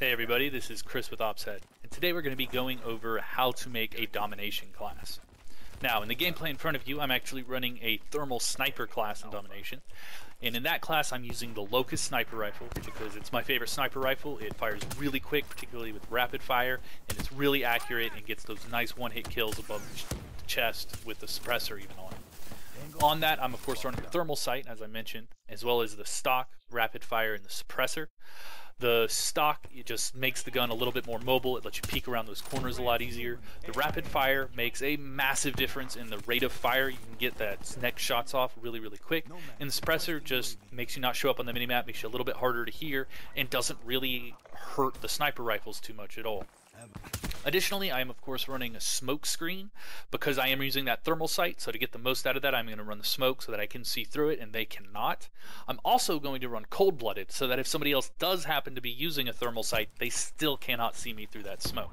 Hey everybody, this is Chris with Opshead, and today we're going to be going over how to make a Domination class. Now, in the gameplay in front of you, I'm actually running a Thermal Sniper class in Domination, and in that class I'm using the Locust Sniper Rifle because it's my favorite sniper rifle. It fires really quick, particularly with rapid fire, and it's really accurate and gets those nice one-hit kills above the chest with the suppressor even on. On that, I'm of course running the Thermal Sight, as I mentioned, as well as the stock, rapid fire, and the suppressor. The stock, it just makes the gun a little bit more mobile. It lets you peek around those corners a lot easier. The rapid fire makes a massive difference in the rate of fire. You can get that next shots off really, really quick. And the suppressor just makes you not show up on the minimap, makes you a little bit harder to hear, and doesn't really hurt the sniper rifles too much at all. Additionally, I am of course running a smoke screen because I am using that thermal sight, so to get the most out of that I'm going to run the smoke so that I can see through it and they cannot. I'm also going to run cold-blooded so that if somebody else does happen to be using a thermal sight, they still cannot see me through that smoke.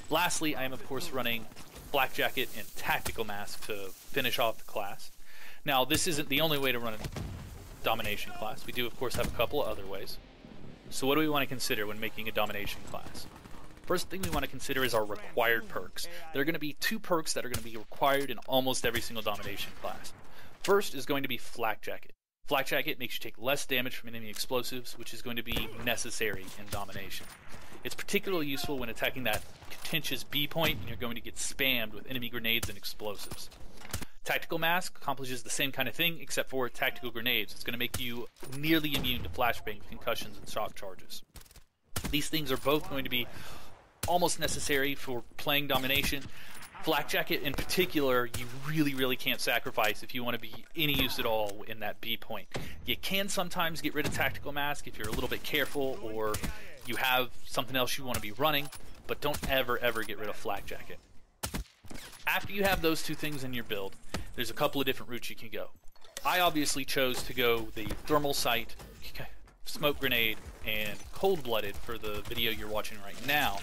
Lastly, I am of course running flak jacket and tactical mask to finish off the class. Now, this isn't the only way to run a domination class. We do of course have a couple of other ways. So what do we want to consider when making a domination class? First thing we want to consider is our required perks. There are going to be two perks that are going to be required in almost every single domination class. First is going to be Flak Jacket. Flak Jacket makes you take less damage from enemy explosives, which is going to be necessary in domination. It's particularly useful when attacking that contentious B point and you're going to get spammed with enemy grenades and explosives. Tactical Mask accomplishes the same kind of thing except for tactical grenades. It's going to make you nearly immune to flashbang, concussions, and shock charges. These things are both going to be almost necessary for playing domination. Flak Jacket in particular, you really can't sacrifice if you want to be any use at all in that B point. You can sometimes get rid of Tactical Mask if you're a little bit careful or you have something else you want to be running, but don't ever get rid of Flak Jacket. After you have those two things in your build, there's a couple of different routes you can go. I obviously chose to go the Thermal Sight, Smoke Grenade, and Cold-Blooded for the video you're watching right now.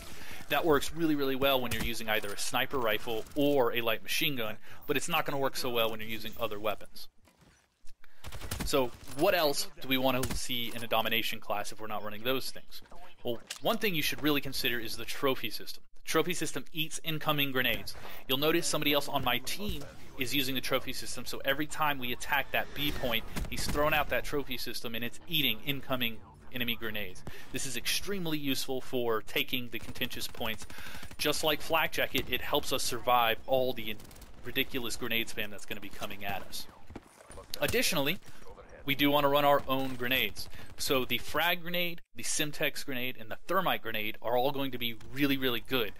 That works really well when you're using either a sniper rifle or a light machine gun, but it's not going to work so well when you're using other weapons. So what else do we want to see in a domination class if we're not running those things? Well, one thing you should really consider is the trophy system. The trophy system eats incoming grenades. You'll notice somebody else on my team is using the trophy system, so every time we attack that B point, he's thrown out that trophy system and it's eating incoming enemy grenades. This is extremely useful for taking the contentious points. Just like Flak Jacket, it helps us survive all the ridiculous grenade spam that's going to be coming at us. Additionally, we do want to run our own grenades. So the frag grenade, the Simtex grenade, and the thermite grenade are all going to be really good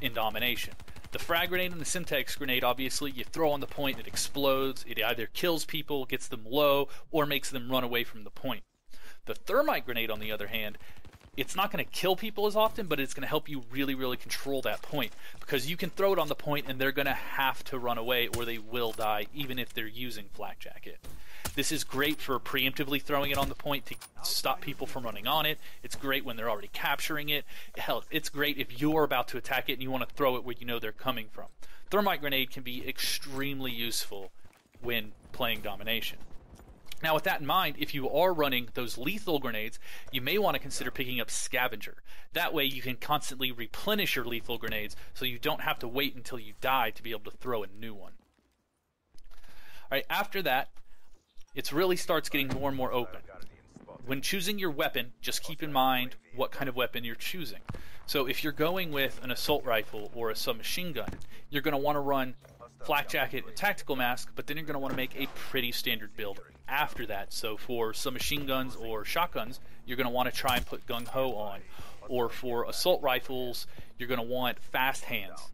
in domination. The frag grenade and the Simtex grenade, obviously, you throw on the point, it explodes, it either kills people, gets them low, or makes them run away from the point. The thermite grenade, on the other hand, it's not going to kill people as often, but it's going to help you really control that point, because you can throw it on the point and they're going to have to run away or they will die, even if they're using Flak Jacket. This is great for preemptively throwing it on the point to stop people from running on it. It's great when they're already capturing it. Hell, it's great if you're about to attack it and you want to throw it where you know they're coming from. Thermite grenade can be extremely useful when playing domination. Now, with that in mind, if you are running those lethal grenades, you may want to consider picking up Scavenger. That way you can constantly replenish your lethal grenades so you don't have to wait until you die to be able to throw a new one. Alright, after that, it really starts getting more and more open. When choosing your weapon, just keep in mind what kind of weapon you're choosing. So if you're going with an assault rifle or a submachine gun, you're going to want to run Flak Jacket and Tactical Mask, but then you're going to want to make a pretty standard build after that. So for some machine guns or shotguns, you're going to want to try and put Gung Ho on. Or for assault rifles, you're going to want fast hands.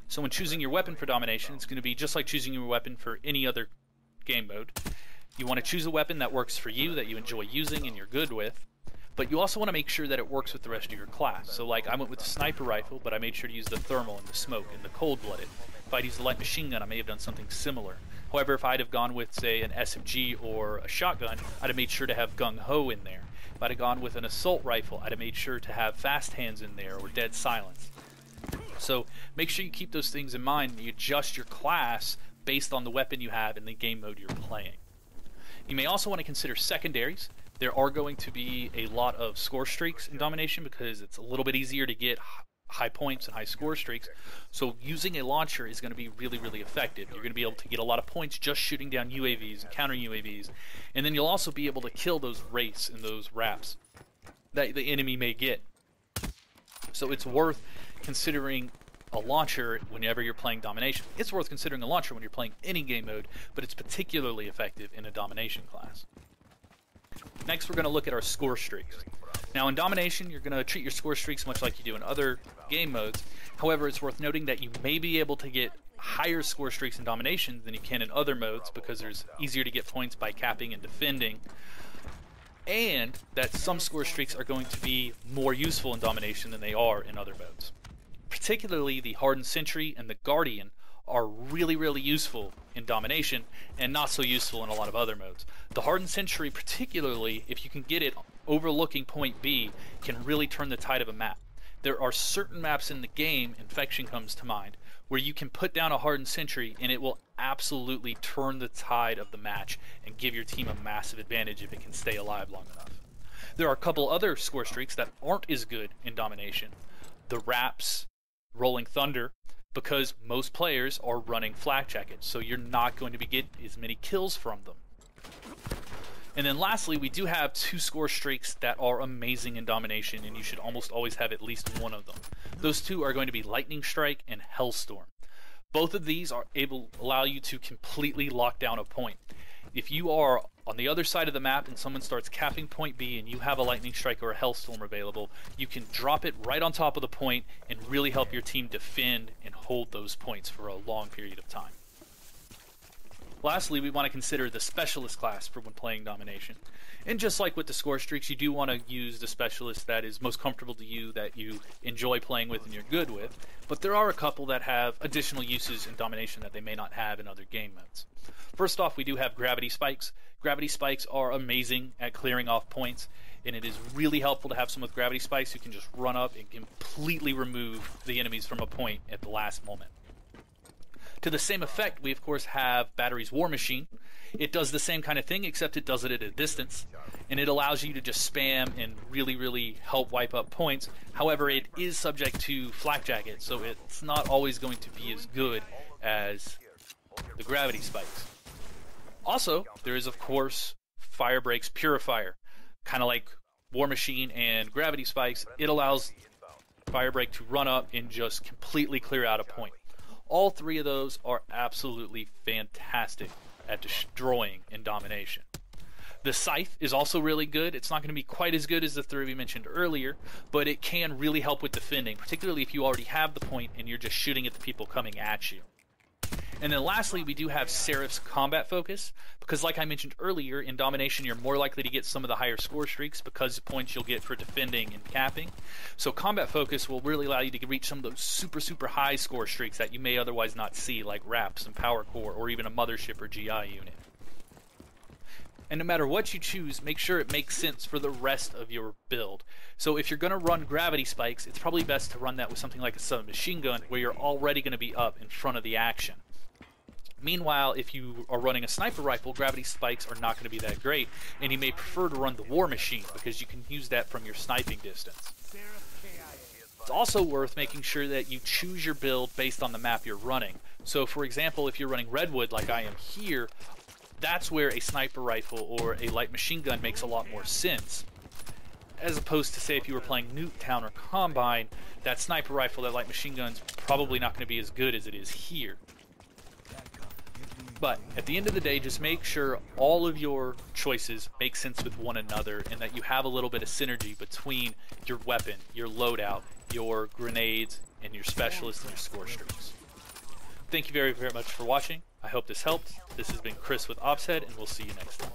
So when choosing your weapon for domination, it's going to be just like choosing your weapon for any other game mode. You want to choose a weapon that works for you, that you enjoy using and you're good with. But you also want to make sure that it works with the rest of your class. So like I went with the sniper rifle, but I made sure to use the thermal and the smoke and the cold-blooded. If I'd used the light machine gun, I may have done something similar. However, if I'd have gone with, say, an SMG or a shotgun, I'd have made sure to have Gung Ho in there. If I'd have gone with an assault rifle, I'd have made sure to have fast hands in there or dead silence. So make sure you keep those things in mind and you adjust your class based on the weapon you have and the game mode you're playing. You may also want to consider secondaries. There are going to be a lot of score streaks in Domination because it's a little bit easier to get high points and high score streaks. So using a launcher is going to be really, really effective. You're going to be able to get a lot of points just shooting down UAVs and counter UAVs. And then you'll also be able to kill those wraiths and those wraps that the enemy may get. So it's worth considering a launcher whenever you're playing Domination. It's worth considering a launcher when you're playing any game mode, but it's particularly effective in a Domination class. Next, we're going to look at our score streaks. Now, in Domination, you're going to treat your score streaks much like you do in other game modes. However, it's worth noting that you may be able to get higher score streaks in Domination than you can in other modes because there's easier to get points by capping and defending, and that some score streaks are going to be more useful in Domination than they are in other modes. Particularly the Hardened Sentry and the Guardian are really, really useful in Domination and not so useful in a lot of other modes. The Hardened Sentry, particularly if you can get it overlooking point B, can really turn the tide of a map. There are certain maps in the game, Infection comes to mind, where you can put down a Hardened Sentry and it will absolutely turn the tide of the match and give your team a massive advantage if it can stay alive long enough. There are a couple other score streaks that aren't as good in Domination. The Wraps, Rolling Thunder, because most players are running flak jackets, so you're not going to get as many kills from them. And then lastly, we do have two score streaks that are amazing in Domination, and you should almost always have at least one of them. Those two are going to be Lightning Strike and Hellstorm. Both of these are allow you to completely lock down a point. If you are on the other side of the map and someone starts capping point B and you have a Lightning Strike or a Hellstorm available, you can drop it right on top of the point and really help your team defend and hold those points for a long period of time. Lastly, we want to consider the Specialist class for when playing Domination. And just like with the score streaks, you do want to use the Specialist that is most comfortable to you, that you enjoy playing with and you're good with. But there are a couple that have additional uses in Domination that they may not have in other game modes. First off, we do have Gravity Spikes. Gravity Spikes are amazing at clearing off points, and it is really helpful to have someone with Gravity Spikes who can just run up and completely remove the enemies from a point at the last moment. To the same effect, we of course have Battery's War Machine. It does the same kind of thing, except it does it at a distance, and it allows you to just spam and really, really help wipe up points. However, it is subject to flak jacket, so it's not always going to be as good as the Gravity Spikes. Also, there is of course Firebreak's Purifier. Kind of like War Machine and Gravity Spikes, it allows Firebreak to run up and just completely clear out a point. All three of those are absolutely fantastic at destroying in Domination. The Scythe is also really good. It's not going to be quite as good as the three we mentioned earlier, but it can really help with defending, particularly if you already have the point and you're just shooting at the people coming at you. And then lastly, we do have Seraph's Combat Focus, because like I mentioned earlier, in Domination you're more likely to get some of the higher score streaks because of points you'll get for defending and capping. So Combat Focus will really allow you to reach some of those super, super high score streaks that you may otherwise not see, like Wraps and Power Core, or even a Mothership or GI unit. And no matter what you choose, make sure it makes sense for the rest of your build. So if you're going to run Gravity Spikes, it's probably best to run that with something like a submachine gun, where you're already going to be up in front of the action. Meanwhile, if you are running a sniper rifle, Gravity Spikes are not going to be that great, and you may prefer to run the War Machine because you can use that from your sniping distance. It's also worth making sure that you choose your build based on the map you're running. So for example, if you're running Redwood like I am here, that's where a sniper rifle or a light machine gun makes a lot more sense. As opposed to, say, if you were playing Nuketown or Combine, that sniper rifle, that light machine gun's probably not going to be as good as it is here. But at the end of the day, just make sure all of your choices make sense with one another and that you have a little bit of synergy between your weapon, your loadout, your grenades, and your specialists and your score streaks. Thank you very, very much for watching. I hope this helped. This has been Chris with Opshead, and we'll see you next time.